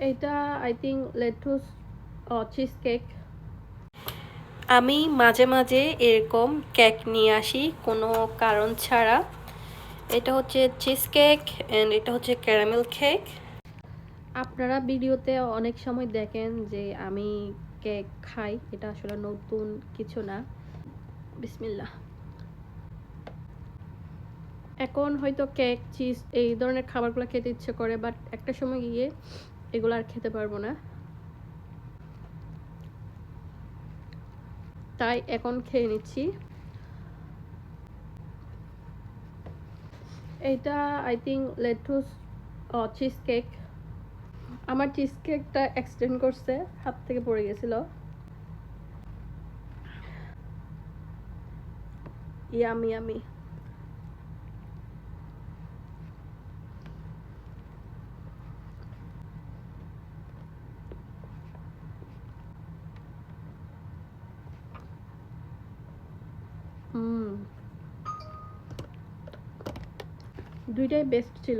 এটা I think lettuce cheese cake. আমি মাঝে মাঝে এরকম কেক নিয়ে আসি কোনো কারণ ছাড়া। এটা হচ্ছে চিজ কেক অ্যান্ড এটা হচ্ছে ক্যারামেল কেক। আপনারা ভিডিওতে অনেক সময় দেখেন যে আমি কেক খাই, এটা আসলে নতুন কিছু না। বিসমিল্লাহ। এখন হয়তো কেক, চিজ এই ধরনের খাবারগুলো খেতে ইচ্ছে করে, বাট একটা সময় গিয়ে এগুলো আর খেতে পারবো না, তাই এখন খেয়ে নিচ্ছি। এইটা I think lettuce cheese cake. আমার চিজ কেকটা এক্সটেন্ড করছে, হাত থেকে পড়ে গেছিল। Yummy yummy. দুইটাই বেস্ট ছিল।